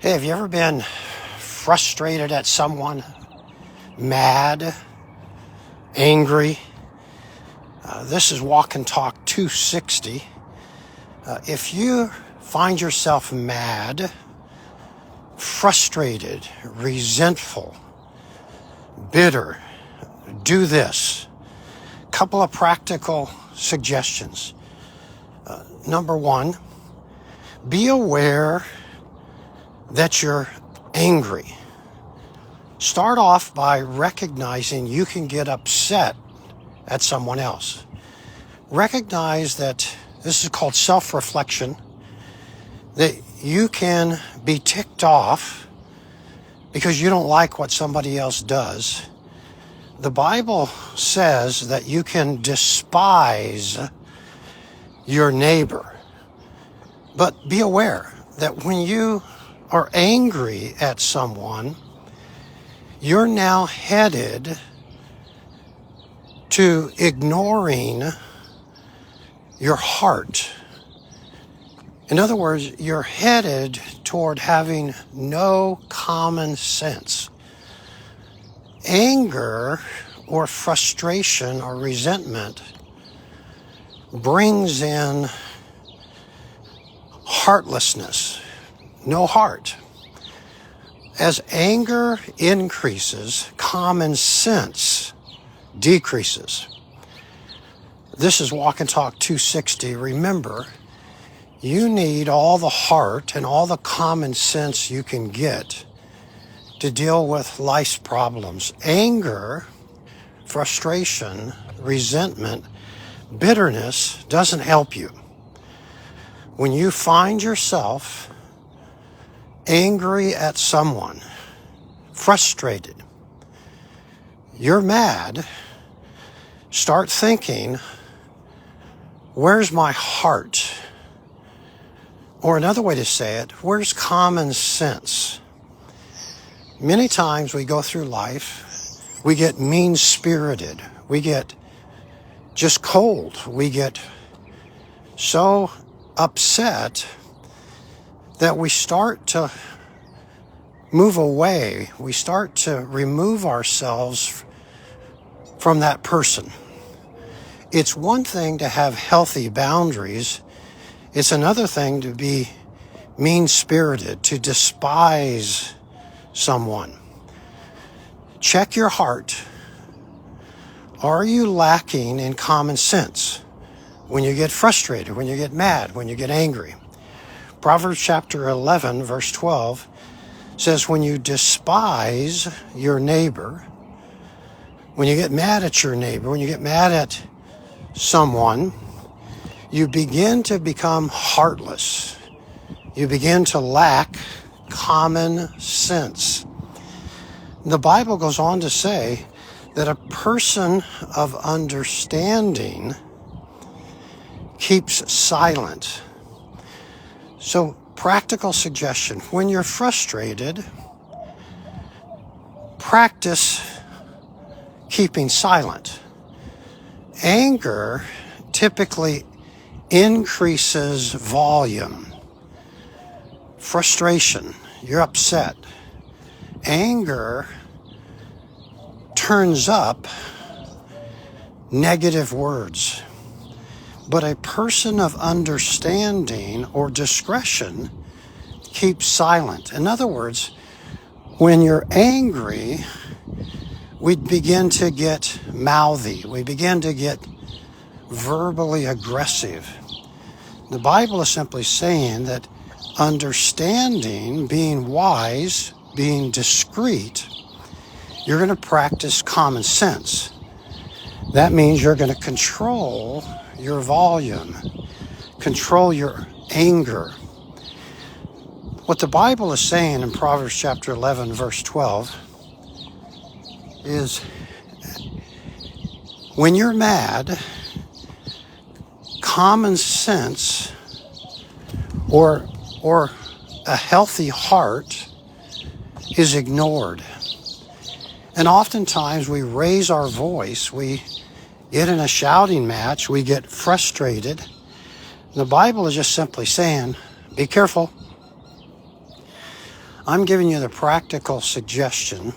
Hey, have you ever been frustrated at someone, mad, angry? This is Walk and Talk 260. If you find yourself mad, frustrated, resentful, bitter, do this. Couple of practical suggestions. Number one, be aware that you're angry. Start off by recognizing you can get upset at someone else. Recognize that this is called self-reflection, that you can be ticked off because you don't like what somebody else does. The Bible says that you can despise your neighbor, but be aware that when you are angry at someone, you're now headed to ignoring your heart. In other words, you're headed toward having no common sense. Anger or frustration or resentment brings in heartlessness. No heart. As anger increases, common sense decreases. This is Walk and Talk 260. Remember, you need all the heart and all the common sense you can get to deal with life's problems. Anger, frustration, resentment, bitterness doesn't help you. When you find yourself angry at someone, frustrated, you're mad, start thinking, where's my heart? Or another way to say it, where's common sense? Many times we go through life, we get mean-spirited, we get just cold, we get so upset that we start to move away. We start to remove ourselves from that person. It's one thing to have healthy boundaries. It's another thing to be mean-spirited, to despise someone. Check your heart. Are you lacking in common sense when you get frustrated, when you get mad, when you get angry? Proverbs chapter 11, verse 12 says, when you despise your neighbor, when you get mad at your neighbor, when you get mad at someone, you begin to become heartless. You begin to lack common sense. The Bible goes on to say that a person of understanding keeps silent. So, practical suggestion, when you're frustrated, practice keeping silent. Anger typically increases volume. Frustration, you're upset. Anger turns up negative words. But a person of understanding or discretion keeps silent. In other words, when you're angry, we begin to get mouthy. We begin to get verbally aggressive. The Bible is simply saying that understanding, being wise, being discreet, you're going to practice common sense. That means you're going to control your volume, control your anger. What the Bible is saying in Proverbs chapter 11, verse 12 is when you're mad, common sense or a healthy heart is ignored. And oftentimes we raise our voice, we get in a shouting match, we get frustrated. The Bible is just simply saying, be careful. I'm giving you the practical suggestion.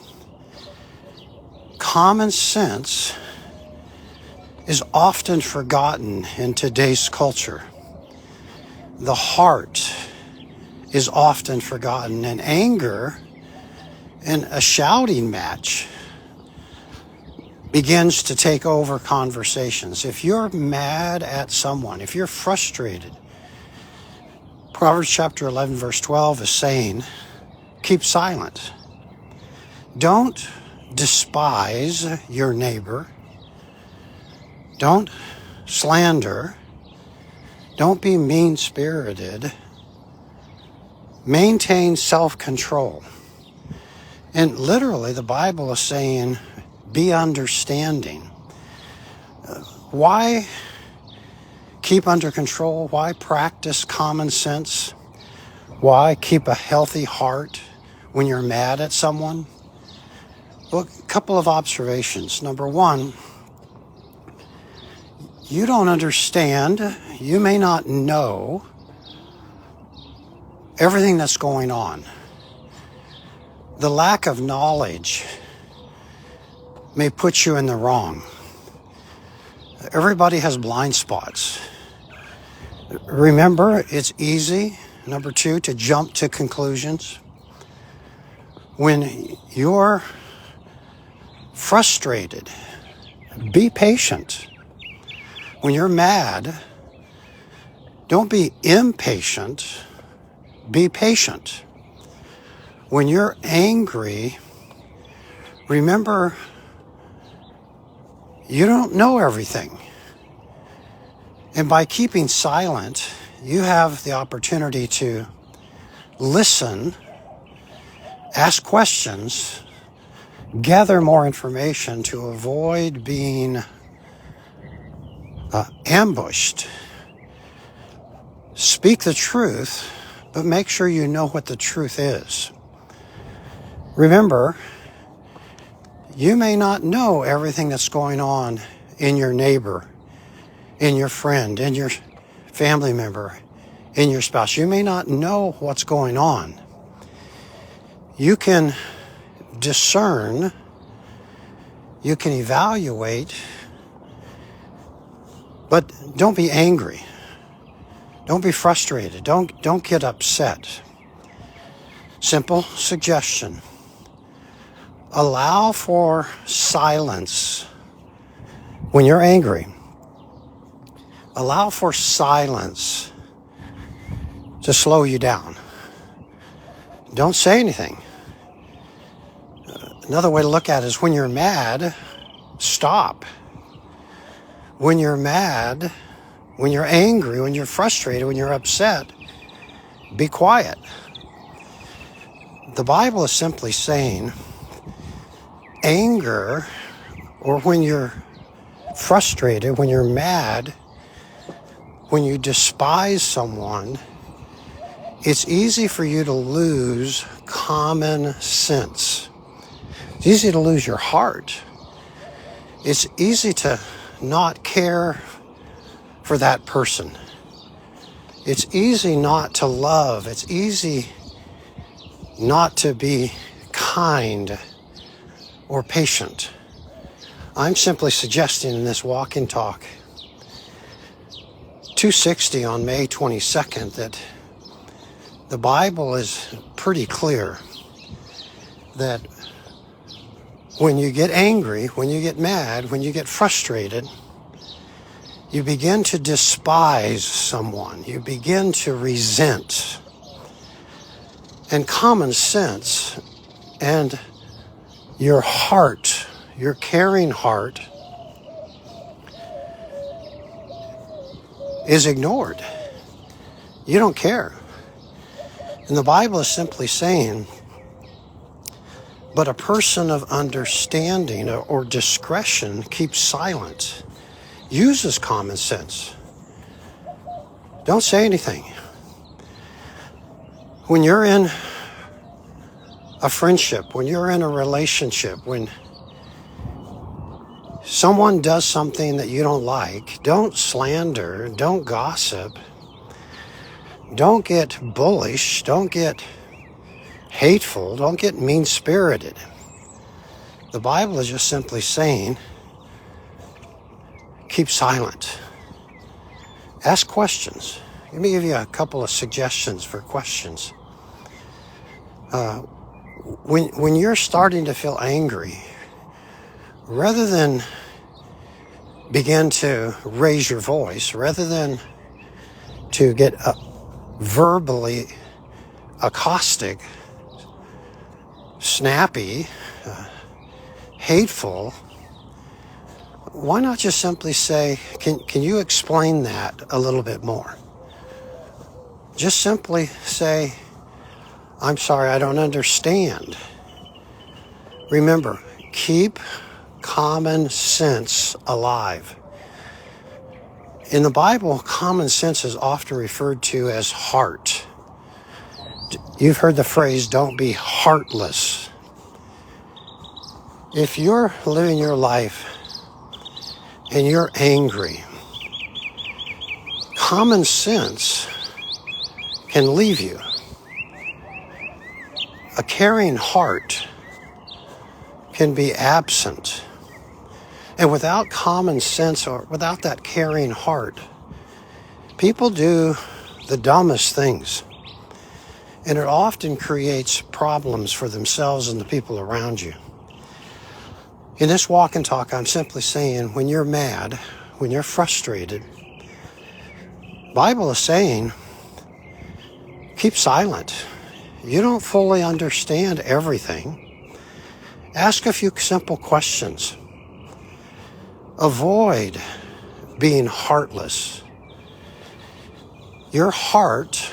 Common sense is often forgotten in today's culture. The heart is often forgotten, and anger and a shouting match begins to take over conversations. If you're mad at someone, if you're frustrated, Proverbs chapter 11 verse 12 is saying, keep silent. Don't despise your neighbor. Don't slander. Don't be mean-spirited. Maintain self-control. And literally, the Bible is saying, be understanding. Why keep under control? Why practice common sense? Why keep a healthy heart when you're mad at someone? Well, a couple of observations. Number one, you don't understand, you may not know everything that's going on. The lack of knowledge may put you in the wrong. Everybody has blind spots. Remember, it's easy, number two, to jump to conclusions. When you're frustrated, be patient. When you're mad, don't be impatient, be patient. When you're angry, remember, you don't know everything. And by keeping silent, you have the opportunity to listen, ask questions, gather more information to avoid being ambushed. Speak the truth, but make sure you know what the truth is. Remember, you may not know everything that's going on in your neighbor, in your friend, in your family member, in your spouse. You may not know what's going on. You can discern, you can evaluate, but don't be angry. Don't be frustrated. Don't get upset. Simple suggestion. Allow for silence when you're angry. Allow for silence to slow you down. Don't say anything. Another way to look at it is when you're mad, stop. When you're mad, when you're angry, when you're frustrated, when you're upset, be quiet. The Bible is simply saying anger, or when you're frustrated, when you're mad, when you despise someone, it's easy for you to lose common sense. It's easy to lose your heart. It's easy to not care for that person. It's easy not to love. It's easy not to be kind or patient. I'm simply suggesting in this walk and talk 260 on May 22nd that the Bible is pretty clear that when you get angry, when you get mad, when you get frustrated, you begin to despise someone. You begin to resent. And common sense and your heart, your caring heart, is ignored. You don't care. And the Bible is simply saying, but a person of understanding or discretion keeps silent, uses common sense. Don't say anything. When you're in a friendship, when you're in a relationship, when someone does something that you don't like, don't slander, don't gossip, don't get bullish, don't get hateful. Don't get mean-spirited. The Bible is just simply saying, keep silent. Ask questions. Let me give you a couple of suggestions for questions. When you're starting to feel angry, rather than begin to raise your voice, rather than to get verbally caustic, snappy, hateful, why not just simply say, can you explain that a little bit more? Just simply say, I'm sorry, I don't understand. Remember, keep common sense alive. In the Bible, common sense is often referred to as heart. You've heard the phrase, don't be heartless. If you're living your life and you're angry, common sense can leave you. A caring heart can be absent. And without common sense or without that caring heart, people do the dumbest things. And it often creates problems for themselves and the people around you. In this walk and talk, I'm simply saying, when you're mad, when you're frustrated, the Bible is saying, keep silent. You don't fully understand everything. Ask a few simple questions. Avoid being heartless. Your heart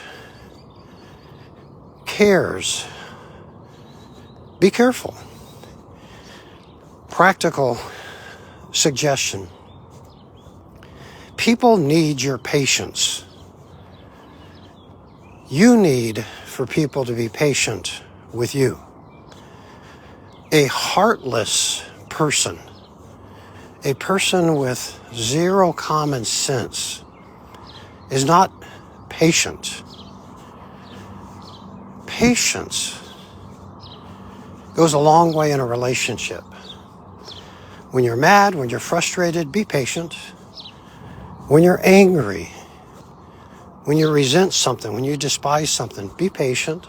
cares. Be careful. Practical suggestion. People need your patience. You need for people to be patient with you. A heartless person, a person with zero common sense, is not patient. Patience goes a long way in a relationship. When you're mad, when you're frustrated, be patient. When you're angry, when you resent something, when you despise something, be patient.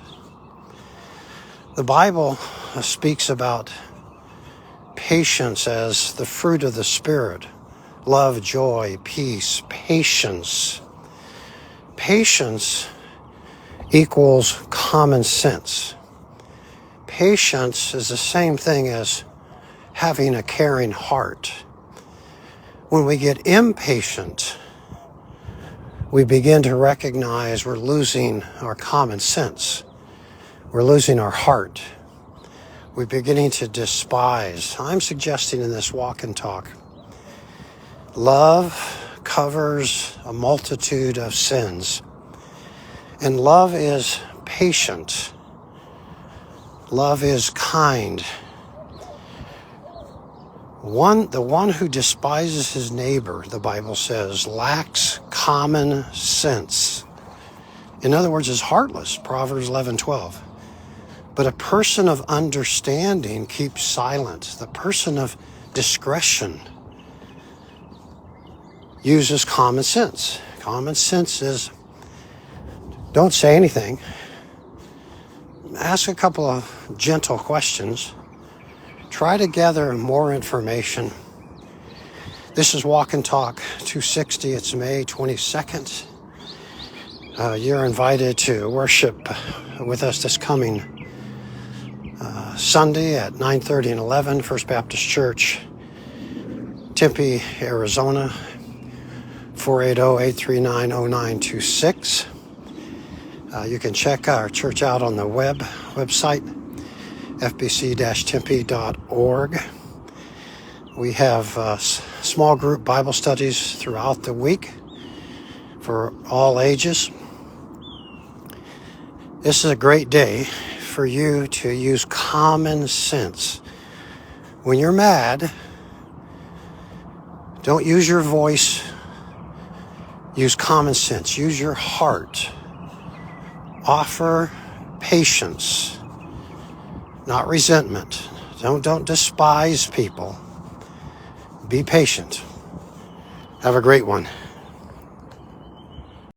The Bible speaks about patience as the fruit of the Spirit. Love, joy, peace, patience. Patience equals common sense. Patience is the same thing as having a caring heart. When we get impatient, we begin to recognize we're losing our common sense. We're losing our heart. We're beginning to despise. I'm suggesting in this walk and talk, love covers a multitude of sins. And love is patient. Love is kind. The one who despises his neighbor, the Bible says, lacks common sense. In other words, is heartless, Proverbs 11:12. But a person of understanding keeps silent. The person of discretion uses common sense. Common sense is, don't say anything. Ask a couple of gentle questions. Try to gather more information. This is Walk and Talk 260. It's May 22nd. You're invited to worship with us this coming Sunday at 9:30 and 11, First Baptist Church, Tempe, Arizona, 480-839-0926. You can check our church out on the website, fbc-tempe.org. We have small group Bible studies throughout the week for all ages. This is a great day for you to use common sense. When you're mad, don't use your voice. Use common sense. Use your heart. Offer patience. not resentment. Don't despise people. Be patient. Have a great one.